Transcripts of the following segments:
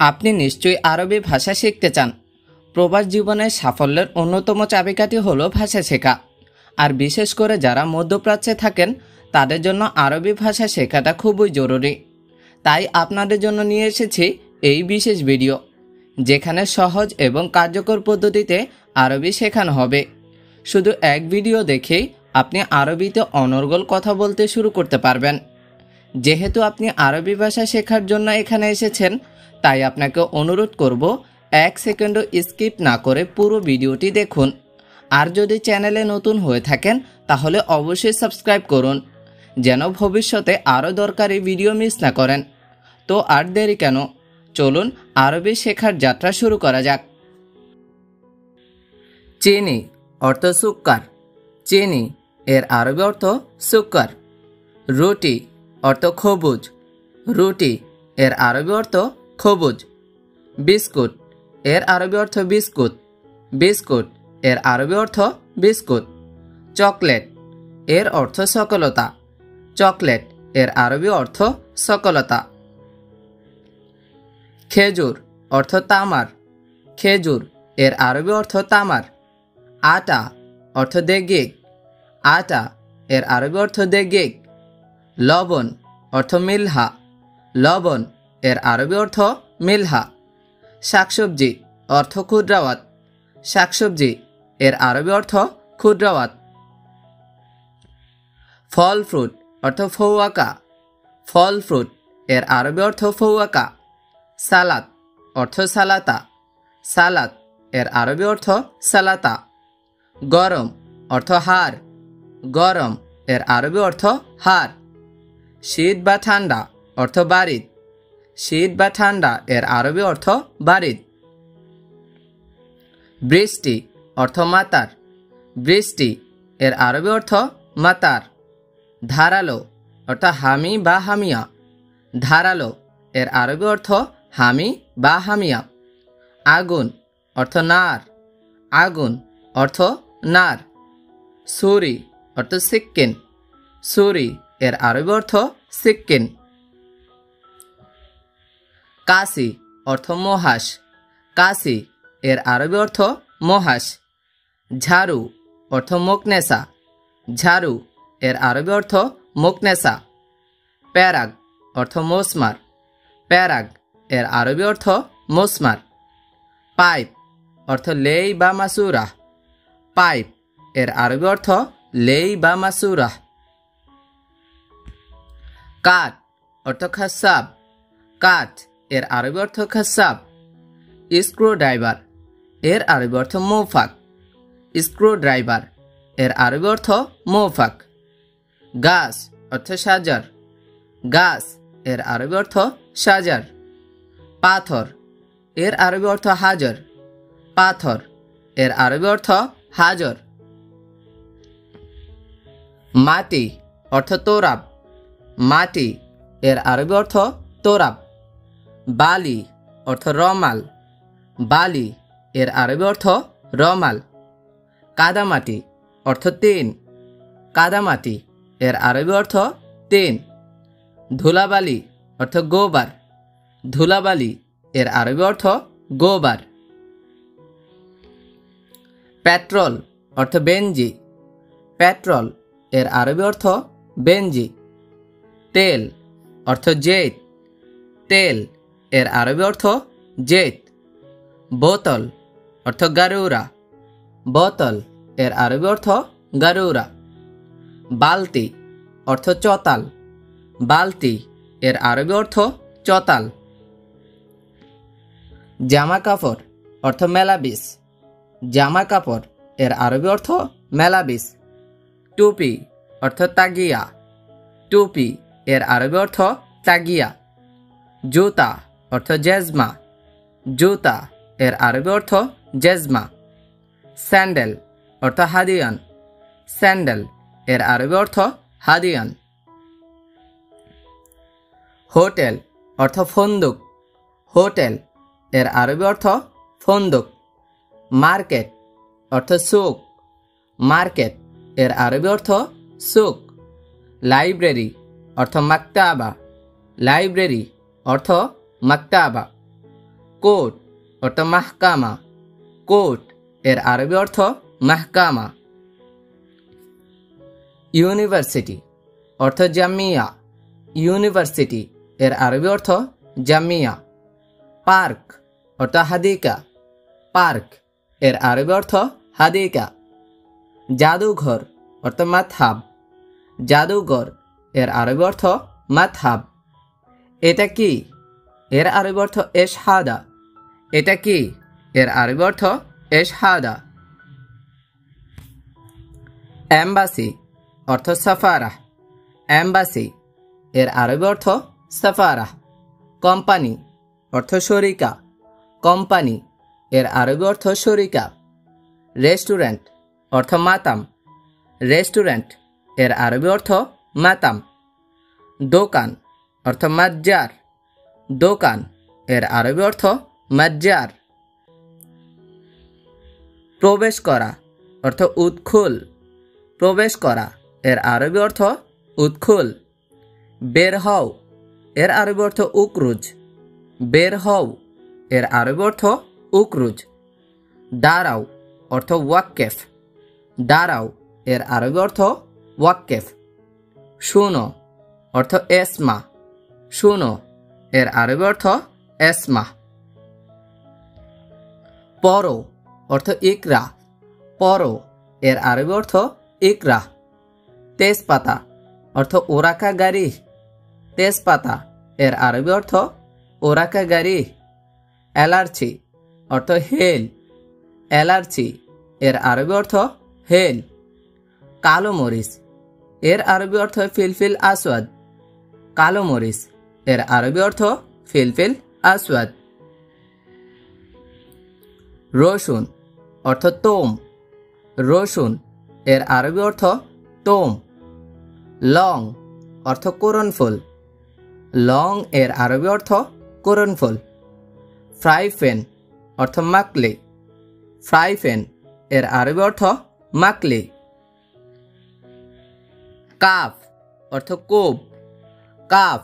আপনি নিশ্চয়ই আরবি ভাষা শিখতে চান। প্রবাস জীবনের সাফল্যের অন্যতম চাবিকাঠি হলো ভাষা শেখা। আর বিশেষ করে যারা মধ্যপ্রাচ্যে থাকেন তাদের জন্য আরবি ভাষা শেখাটা খুবই জরুরি। তাই আপনাদের জন্য নিয়ে এসেছি এই বিশেষ ভিডিও, যেখানে সহজ এবং কার্যকর পদ্ধতিতে আরবি শেখানো হবে। শুধু এক ভিডিও দেখেই আপনি আরবিতে অনর্গল কথা বলতে শুরু করতে পারবেন। যেহেতু আপনি আরবি ভাষা শেখার জন্য এখানে এসেছেন, তাই আপনাকে অনুরোধ করব 1 সেকেন্ডও স্কিপ না করে পুরো ভিডিওটি দেখুন। আর যদি চ্যানেলে নতুন হয়ে থাকেন তাহলে অবশ্যই সাবস্ক্রাইব করুন, যেন ভবিষ্যতে আরও দরকারি ভিডিও মিস না করেন। তো আর দেরি কেন, চলুন আরবি শেখার যাত্রা শুরু করা যাক। চিনি অর্থ সুক্কার। চিনি এর আরবি অর্থ সুক্কার। রুটি অর্থ খবুজ। রুটি এর আরবি অর্থ খবুজ। বিস্কুট এর আরবি অর্থ বিস্কুট। বিস্কুট এর আরবি অর্থ বিস্কুট। চকলেট এর অর্থ সফলতা। চকলেট এর আরবি অর্থ সফলতা। খেজুর অর্থ তামার। খেজুর এর আরবি অর্থ তামার। আটা অর্থ দেগিগ। আটা এর আরবি অর্থ দেগিগ। লবণ অর্থ মিলহা। লবণ এর আরবি অর্থ মিলহা। শাকসবজি অর্থ খুদ্রাওয়াত। শাকসবজি এর আরবি অর্থ খুদ্রাওয়াত। ফল ফ্রুট অর্থ ফৌয়াকা। ফল ফ্রুট এর আরবি অর্থ ফৌয়াকা। সালাদ অর্থ সালাতা। সালাদ এর আরবি অর্থ সালাতা। গরম অর্থ হার। গরম এর আরবি অর্থ হার। শীত বা ঠান্ডা অর্থ বারিদ। শীত বা ঠান্ডা এর আরবি অর্থ বারিদ। বৃষ্টি অর্থ মাতার। বৃষ্টি এর আরবি অর্থ মাতার। ধারালো অর্থ হামি বা হামিয়া। ধারালো এর আরবি অর্থ হামি বা হামিয়া। আগুন অর্থ নার। আগুন অর্থ নার। ছুরি অর্থ সিক্কিন। ছুরি এর আরবি অর্থ সিক্কিন। কাশি অর্থ মহাস। কাশি এর আরবি অর্থ মহাস। ঝাড়ু অর্থ মুকনেসা। ঝাড়ু এর আরবি অর্থ মুকনেসা। প্যারাগ অর্থ মোসমার। প্যারাগ এর আরবি অর্থ মোসমার। পাইপ অর্থ লেই বা মাসুরাহ। পাইপ এর আরবি অর্থ লেই বা মাসুরাহ। কাঠ অর্থ খাসাব। কাঠ এর আরবি অর্থ খাসাব। স্ক্রু ড্রাইভার এর আরবি অর্থ মৌফাক। স্ক্রু ড্রাইভার এর আরবি অর্থ মৌফাক। গাছ অর্থ সাজার। গাছ এর আরবি অর্থ সাজার। পাথর এর আরবি অর্থ হাজার। পাথর এর আরবি অর্থ হাজার। মাটি অর্থ তোরাব। মাটি এর আরবি অর্থ তোরাব। বালি অর্থ রমাল। বালি এর আরবি অর্থ রমাল। কাদামাটি অর্থ তিন। কাদামাটি এর আরবি অর্থ তিন। ধুলাবালি অর্থ গোবার। ধুলাবালি এর আরবি অর্থ গোবার। পেট্রোল অর্থ বেঞ্জি। পেট্রোল এর আরবি অর্থ বেঞ্জি। তেল অর্থ জেত। তেল এর আরবি অর্থ জেত। বোতল অর্থ গারুরা। বোতল এর আরবি অর্থ গারুরা। বালতি অর্থ চতাল। বালতি এর আরবি অর্থ চতাল। জামা কাপড় অর্থ মেলাবিস। জামা কাপড় এর আরবি অর্থ মেলাবিস। টুপি অর্থ তাগিয়া। টুপি এর আরবি অর্থ তাগিয়া। জুতা অর্থ জেজমা। জুতা এর আরবি অর্থ জেজমা। স্যান্ডেল অর্থ হাদিয়ান। স্যান্ডেল এর আরবি অর্থ হাদিয়ান। হোটেল অর্থ ফন্দুক। হোটেল এর আরবি অর্থ ফন্দুক। মার্কেট অর্থ সুক। মার্কেট এর আরবি অর্থ সুক। লাইব্রেরি অর্থ মাকতাবা। লাইব্রেরি অর্থ মাকতাবা। কোর্ট অর্থ মাহকামা, কোর্ট এর আরবি অর্থ মাহকামা। ইউনিভার্সিটি অর্থ জামিয়া, ইউনিভার্সিটি এর আরবি অর্থ জামিয়া। পার্ক অর্থ হাদিকা, পার্ক এর আরবি অর্থ হাদিকা। জাদুঘর অর্থ মাতহাব, জাদুঘর এর আরবি অর্থ মাতহাব। এটা কি এর আরবি অর্থ এশহাদা, এটা কি এর আরবি অর্থ এশহাদা। এম্বাসি অর্থ সাফারাহ, এম্বাসি এর আরবি অর্থ সাফারাহ। কোম্পানি অর্থ শরিকা, কোম্পানি এর আরবি অর্থ শরিকা। রেস্টুরেন্ট অর্থ মাতাম, রেস্টুরেন্ট এর আরবি অর্থ মাতাম। দোকান অর্থ মাজ্জার, দোকান এর আরবি অর্থ মাজ্জার। প্রবেশ করা অর্থ উৎখুল, প্রবেশ করা এর আরবি অর্থ উৎখুল। বের হও এর আরবি অর্থ উকরুজ, বের হও এর আরবি অর্থ উকরুজ। দাঁড়াও অর্থ ওয়াক্কেফ, দাঁড়াও এর আরবি অর্থ ওয়াক্কেফ। শুনো অর্থ এসমা, শুনো এর আরবি অর্থ এসমা। পড়ো অর্থ ইকরা, পড়ো এর আরবি অর্থ ইকরা। তেজপাতা অর্থ ওরাকা গাড়ি, তেজপাতা এর আরবি অর্থ ওরাকা গাড়ি। অ্যালার্জি অর্থ হেল, অ্যালার্জি এর আরবি অর্থ হেল। কালো মরিচ এর আরবি অর্থ ফিলফিল আসওয়াদ, কালো মরিচ এর আরবি অর্থ ফিলফিল আসওয়াদ। রসুন অর্থ তোম, রসুন এর আরবি অর্থ তোম। লং অর্থ করনফুল, লং এর আরবি অর্থ করনফুল। ফ্রাই প্যান অর্থ মাকলি, ফ্রাই প্যান এর আরবি অর্থ মাকলি। কাফ অর্থ কোব, কাফ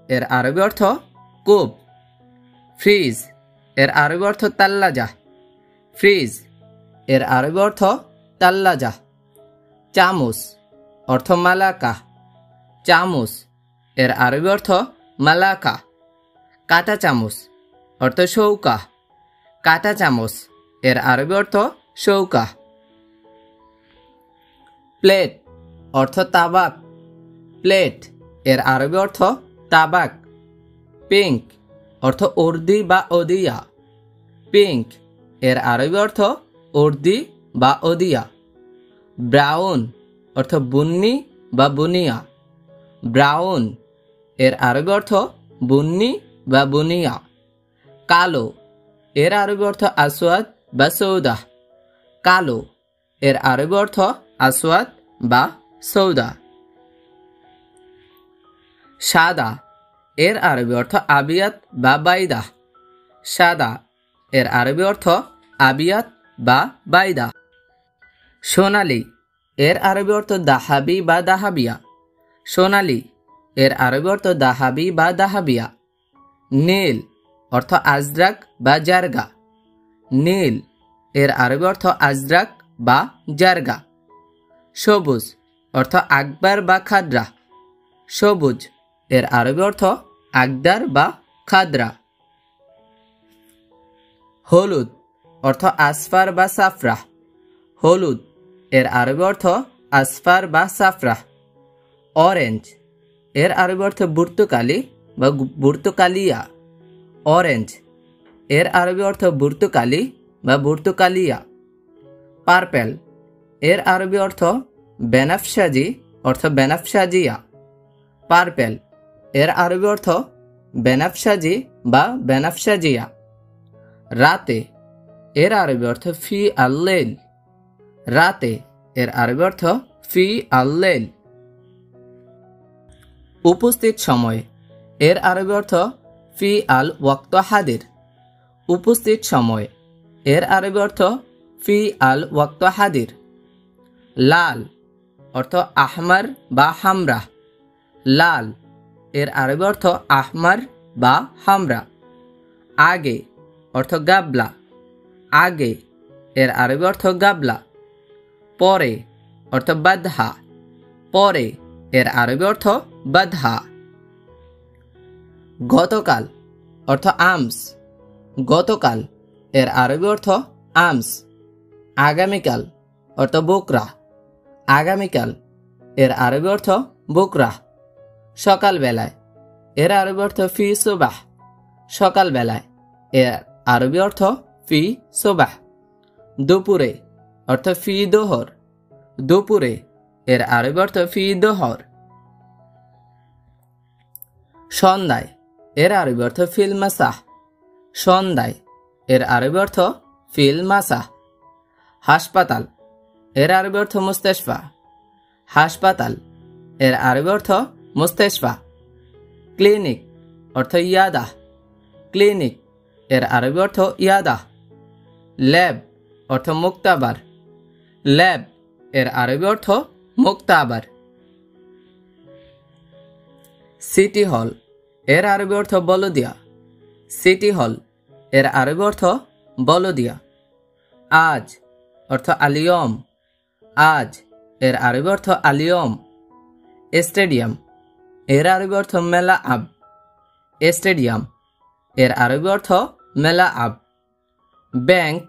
এর আরবি অর্থ কোব। ফ্রিজ এর আরবি অর্থ তাল্লাজা, ফ্রিজ এর আরবি অর্থ তাল্লাজা। চামচ অর্থ মালাকা, চামচ এর আরবি অর্থ মালাকা। কাঁটা চামচ অর্থ শৌকা, কাঁটা চামচ এর আরবি অর্থ শৌকা। প্লেট অর্থ তাবাক, প্লেট এর আরবি অর্থ তাবাক। পিঙ্ক অর্থ উর্দি বা ওদিয়া, পিঙ্ক এর আরবি অর্থ উর্দি বা ওদিয়া। ব্রাউন অর্থ বুন্নি বা বুনিয়া, ব্রাউন এর আরবি অর্থ বুন্নি বা বুনিয়া। কালো এর আরবি অর্থ আসওয়াদ বা সৌদা, কালো এর আরবি অর্থ আসওয়াদ বা সৌদা। সাদা এর আরবি অর্থ আবিয়াত বা বাইদা, সাদা এর আরবি অর্থ আবিয়াত বা বাইদা। সোনালি এর আরবি অর্থ দাহাবি বা দাহাবিয়া, সোনালি এর আরবি অর্থ দাহাবি বা দাহাবিয়া। নীল অর্থ আজরাক বা জারগা, নীল এর আরবি অর্থ আজরাক বা জারগা। সবুজ অর্থ আকবার বা খাদরা, সবুজ এর আরবি অর্থ আকদার বা খাদরা। হলুদ অর্থ আসফার বা সাফরাহ, হলুদ এর আরবি অর্থ আসফার বা সাফরাহ। অরেঞ্জ এর আরবি অর্থ বুর্তুকালি বা বুর্তুকালিয়া, অরেঞ্জ এর আরবি অর্থ বুর্তুকালি বা বুর্তুকালিয়া। পার্পেল এর আরবি অর্থ বেনাফসাজি অর্থ বেনাফসাজিয়া, পার্পেল এর আরবি অর্থ বেনাফসাজি বা বেনাফসাজিয়া। রাতে এর আরবি অর্থ ফি আল্লেল, রাতে এর আরবি অর্থ ফি আল্লেল। উপস্থিত সময় এর আরবি অর্থ ফি আল ওয়াক্ত হাদির, উপস্থিত সময় এর আরবি অর্থ ফি আল ওয়াক্ত হাদির। লাল অর্থ আহমার বা হামরা, লাল এর আরবি অর্থ আহমার বা হামরা। আগে অর্থ গাবলা। আগে এর আরবি অর্থ গাবলা। পরে অর্থ বাদহা। পরে এর আরবি অর্থ বাদহা। গতকাল অর্থ আমস। গতকাল এর আরবি অর্থ আমস। আগামীকাল অর্থ বুকরা। আগামীকাল এর আরবি অর্থ বুকরা। সকালবেলায় এর আরবি অর্থ ফি সুবাহ। সকালবেলায় এর আরবি অর্থ ফি সুবাহ। দুপুরে অর্থ ফি দোহর। দুপুরে এর আরবি অর্থ ফি দোহর। সন্ধ্যায় এর আরবি অর্থ ফিল মাসাহ। সন্ধ্যায় এর আরবি অর্থ ফিল মাসাহ। হাসপাতাল এর আরবি অর্থ মুস্তাশফা। হাসপাতাল এর আরবি অর্থ মুস্তাশফা। ক্লিনিক অর্থ ইয়াদাহ। ক্লিনিক এর আরবি অর্থ ইয়াদাহ। ল্যাব অর্থ মুক্তাবার। ল্যাব এর আরবি অর্থ মুক্তাবার। সিটি হল এর আরবি অর্থ বলদিয়া। সিটি হল এর আরবি অর্থ বলদিয়া। আজ অর্থ আলিয়ম। আজ এর আরবি অর্থ আলিয়ম। স্টেডিয়াম এর আরবি অর্থ মেলা আব। স্টেডিয়াম এর আরবি অর্থ মেলা আব। ব্যাংক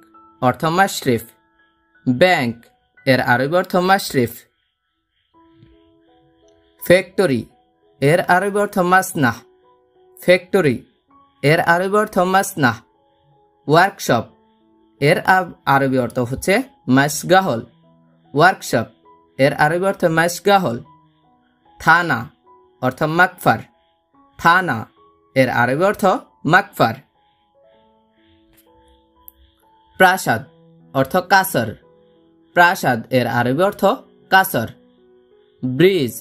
অর্থ মাশরিফ। ব্যাংক এর আরবি অর্থ মাশরিফ। ফ্যাক্টরি এর আরবি অর্থ মাসনাহ। ফ্যাক্টরি এর আরবি অর্থ মাসনাহ। ওয়ার্কশপ এর আরবি অর্থ হচ্ছে মাসগাহল। ওয়ার্কশপ এর আরবি অর্থ মাসগাহল। থানা অর্থ মাকফার। থানা এর আরবি অর্থ মাকফার। প্রাসাদ অর্থ কাসর। প্রাসাদ এর আরবি অর্থ কাসর। ব্রিজ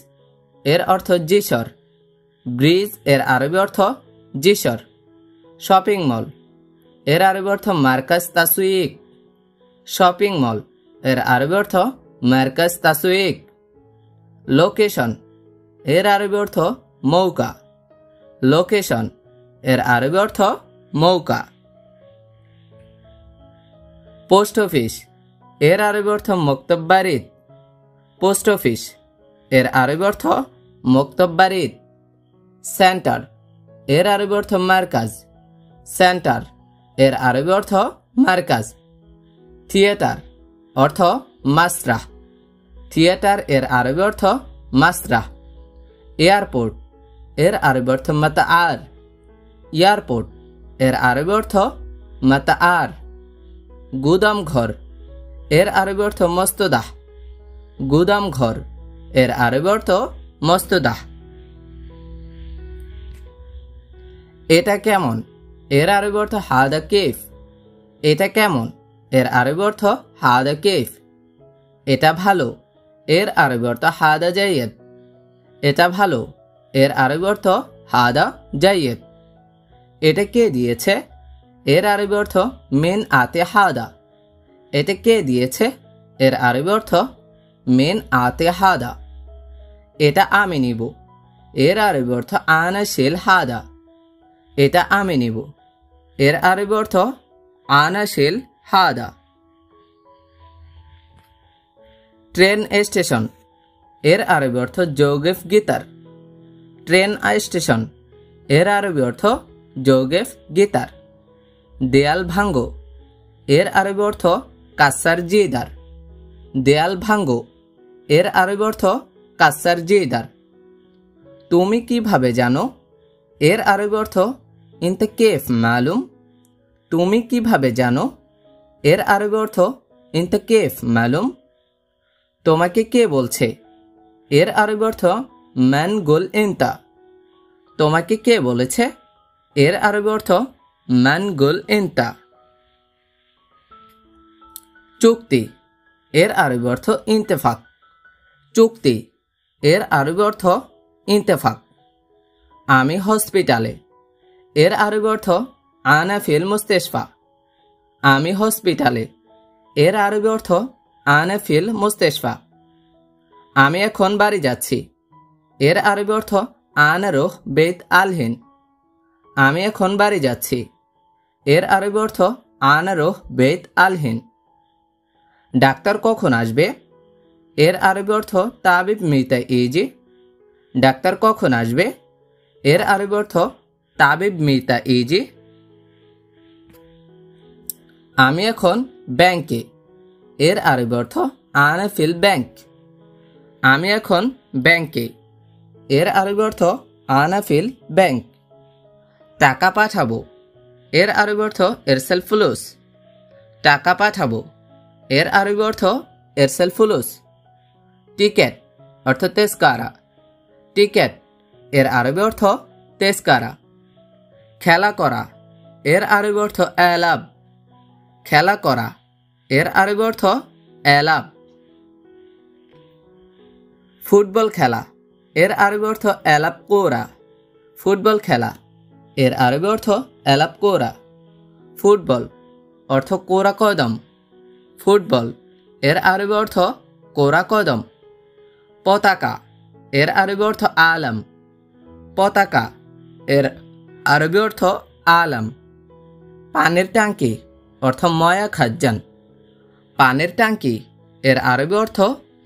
এর অর্থ জিসর। ব্রিজ এর আরবি অর্থ জিসর। শপিং মল এর আরবি অর্থ মার্কাজ তাসউইক। শপিং মল এর আরবি অর্থ মার্কাজ তাসউইক। লোকেশন এর আরবি অর্থ মৌকা। লোকেশন এর আরবি অর্থ মৌকা। পোস্ট অফিস এর আরবি অর্থ মক্তব বারিদ। পোস্ট অফিস এর আরবি অর্থ মক্তব বারিদ। সেন্টার এর আরবি অর্থ মার্কাজ। সেন্টার এর আরবি অর্থ মার্কাজ। থিয়েটার অর্থ মাসরাহ। থিয়েটার এর আরবি অর্থ মাসরাহ। এয়ারপোর্ট এর আরবি অর্থ মাতাআর। এয়ারপোর্ট এর আরবি অর্থ মাতাআর। গুদাম ঘর এর আরবি অর্থ মস্তদাহ। গুদাম ঘর এর আরবি অর্থ মস্তদাহ। এটা কেমন এর আরবি অর্থ হাদা কেফ। এটা কেমন এর আরবি অর্থ হাদা কেফ। এটা ভালো এর আরবি অর্থ হাদা জাইয়েদ। এটা ভালো এর আরবি অর্থ হাদা জাইয়েদ। এটা কে দিয়েছে এর আরবি অর্থ মিন আতে হাদা। এটা কে দিয়েছে এর আরবি অর্থ মিন আতে হাদা। এটা আমি নিব এর আরবি অর্থ আনা শিল হাদা। এটা আমি নিব এর আরবি অর্থ আনা শিল হাদা। ট্রেন স্টেশন এর আরবি অর্থ জৌগেফ গিতার। ট্রেন স্টেশন এর আরবি অর্থ জৌগেফ গিতার। দেয়াল ভাঙ্গো এর আরবি অর্থ কাসার জিদার। দেয়াল ভাঙ্গো এর আরবি অর্থ কাসার জিদার। তুমি কিভাবে জানো এর আরবি অর্থ ইনতে কেফ মালুম। তুমি কিভাবে জানো এর আরবি অর্থ ইনতে কেফ মালুম। তোমাকে কে বলছে এর আরবি অর্থ মান গুল ইনতা। তোমাকে কে বলেছে এর আরবি অর্থ মান গুল ইনতা। চুক্তি এর আরবি অর্থ ইন্তেফাক। চুক্তি এর আরবি অর্থ ইন্তেফাক। আমি হসপিটালে এর আরবি অর্থ আনা ফিল মুস্তাশফা। আমি হসপিটালে এর আরবি অর্থ আনা ফিল মুস্তাশফা। আমি এখন বাড়ি যাচ্ছি এর আরবি অর্থ আনা রুহ বেত আলহিন। আমি এখন বাড়ি যাচ্ছি এর আরবি অর্থ আনা রোহ বেত আলহিন। ডাক্তার কখন আসবে? এর আরবি অর্থ তাবিব মিতা ইজি। ডাক্তার কখন আসবে? এর আরবি অর্থ তাবিব মিতা ইজি। আমি এখন ব্যাংকে। এর আরবি অর্থ আনা ফিল ব্যাংক। আমি এখন ব্যাংকে। এর আরবি অর্থ আনা ফিল ব্যাংক। টাকা পাঠাবো। এর আরবি অর্থ এরসেল ফুলুস। টাকা পাঠাবো। এর আরবি অর্থ এরসেল ফুলুস। টিকেট অর্থ তেজকারা। টিকেট এর আরবি অর্থ তেজকারা। খেলা করা। এর আরবি অর্থ এলাব। খেলা করা। এর আরবি অর্থ এলাব। ফুটবল খেলা। এর আরবি অর্থ এলাব কোরা। ফুটবল খেলা। এর আরবি অর্থ এলাব কোরা। ফুটবল অর্থ কোরা কদম। ফুটবল এর আরবি অর্থ কোরা কদম। পতাকা এর আরবি অর্থ আলম। পতাকা এর আরবি অর্থ আলম। পানির ট্যাঙ্কি অর্থ ময়া খাজ্জান। পানির ট্যাঙ্কি এর আরবি অর্থ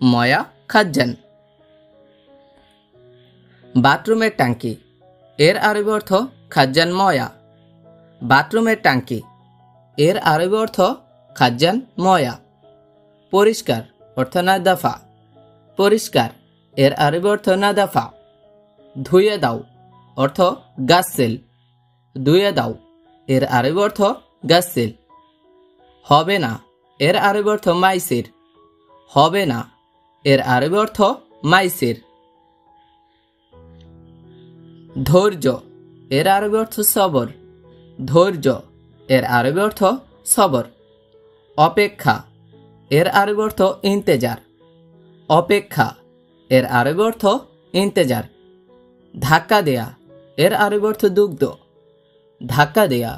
ময়া খাজ্জান। বাথরুমের ট্যাঙ্কি এর আরবি অর্থ খাজ্জান ময়া। বাথরুমের ট্যাঙ্কি এর আরবি অর্থ খাজ্জান ময়া। পরিষ্কার অর্থ নাদাফা। পরিষ্কার এর আরবি অর্থ নাদাফা। ধুয়ে দাও অর্থ গাসেল। ধুয়ে দাও এর আরবি অর্থ গাসেল। হবে না এর আরবি অর্থ মাইসির। হবে না এর আরবি অর্থ মাইসির। ধৈর্য এর আরবি অর্থ সবর। ধৈর্য এর আরবি অর্থ সবর। অপেক্ষা এর আরবি অর্থ ইন্তেজার। অপেক্ষা এর আরবি অর্থ ইন্তেজার। ধাক্কা দেয়া এর আরবি অর্থ দুগ্ধ। ধাক্কা দেয়া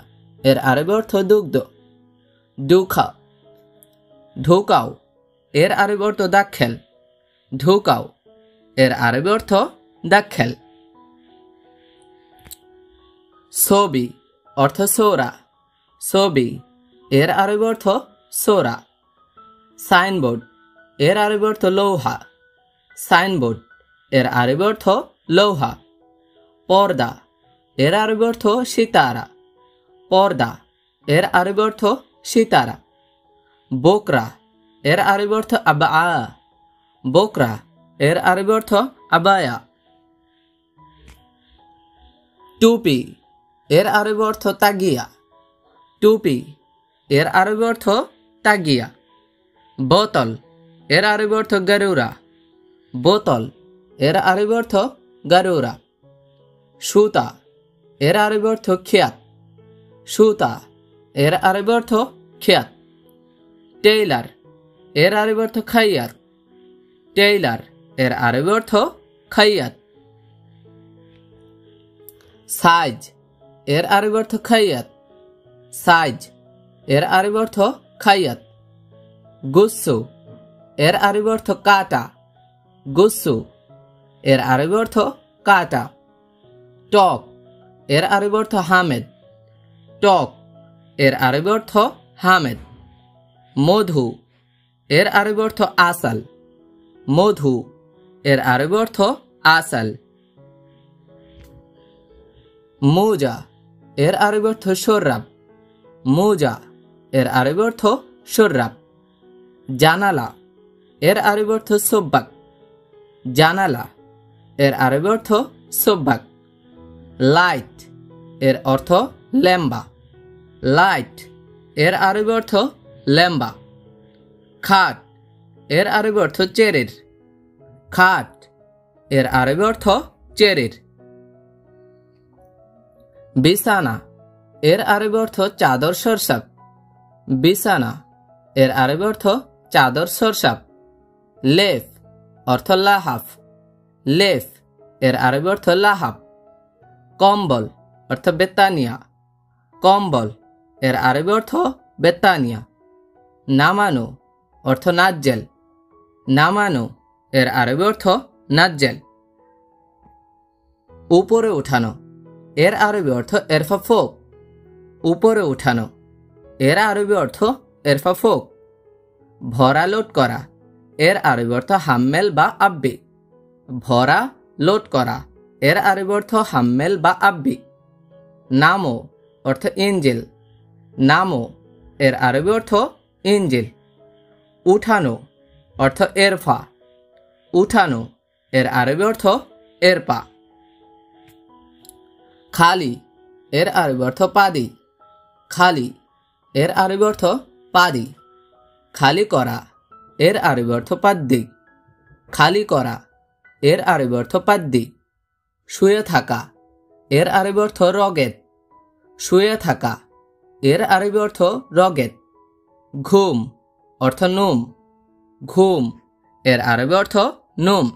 এর আরবি অর্থ দুগ্ধ। দুখা ঢুকাও এর আরবি অর্থ দাক্ষেল। ঢুকাও এর আরবি অর্থ দাক্ষেল। ছবি অর্থ সোরা। ছবি এর আরবি অর্থ সোরা। সাইনবোর্ড এর আরবি অর্থ লৌহা। সাইনবোর্ড এর আরবি অর্থ লৌহা। পর্দা এর আরবি অর্থ সিতারা। পর্দা এর আরবি অর্থ সিতারা। বোকরা এর আরবি অর্থ আবা। বোকরা এর আরবি অর্থ আবায়া। টুপি এর আরবি অর্থ তাগিয়া। টুপি এর আরবি অর্থ তাগিয়া। বোতল এর আরবি অর্থ গরুরা। বোতল এর আরবি অর্থ গরুরা। সুতা এর আরবি অর্থ খিয়াত। সুতা এর আরবি অর্থ খিয়াত। টেইলার এর আরবি অর্থ খাইয়াত। টেইলার এর আরবি অর্থ খাইয়াত। সাইজ এর আরবি অর্থ খাইয়াত। সাইজ এর আরবি অর্থ খাইয়াত। গুচ্ছু এর আরবি অর্থ কাটা। গুচ্ছু এর আরবি অর্থ কাটা। টক এর আরবি অর্থ হামেদ। টক এর আরবি অর্থ হামেদ। মধু এর আরবি অর্থ আসাল। মধু এর আরবি অর্থ আসাল। মোজা এর আরবি অর্থ শর্রাব। মোজা এর আরবি অর্থ শর্রাব। জানালা এর আরবি অর্থ সোব্বাক। জানালা এর আরবি অর্থ সোব্বাক। লাইট এর অর্থ ল্যাম্বা। লাইট এর আরবি অর্থ ল্যাম্বা। খাট এর আরবি অর্থ চেরির। খাট এর আরবি অর্থ চেরির। বিছানা এর আরবি অর্থ চাদর সরসাব। বিছানা এর আরবি অর্থ চাদর সরসাব। লেফ অর্থ লাহাফ। লেফ এর আরবি অর্থ লাহাফ। কম্বল অর্থ বেতানিয়া। কম্বল এর আরবি অর্থ বেতানিয়া। নামানো অর্থ নাজ্জেল। নামানো এর আরবি অর্থ নাজ্জেল। উপরে উঠানো এর আরবি অর্থ এরফা ফোক। উপরে উঠানো, এর আরবি অর্থ এরফা ফোক। ভরা লোড করা, এর আরবি অর্থ হাম্মেল বা আব্বি। ভরা লোড করা, এর আরবি অর্থ হাম্মেল বা আব্বি। নামো অর্থ ইঞ্জিল, নামো এর আরবি অর্থ ইঞ্জিল। উঠানো অর্থ এরফা, উঠানো এর আরবি অর্থ এরপা। খালি এর আরবি অর্থ পাদি, খালি এর আরবি অর্থ পাদি। খালি করা, এর আরবি অর্থ পাদ্দি, খালি করা এর আরবি অর্থ পাদ্দি। শুয়ে থাকা, এর আরবি অর্থ রগেত, শুয়ে থাকা এর আরবি অর্থ রগেত। ঘুম অর্থ নুম, ঘুম এর আরবি অর্থ নুম।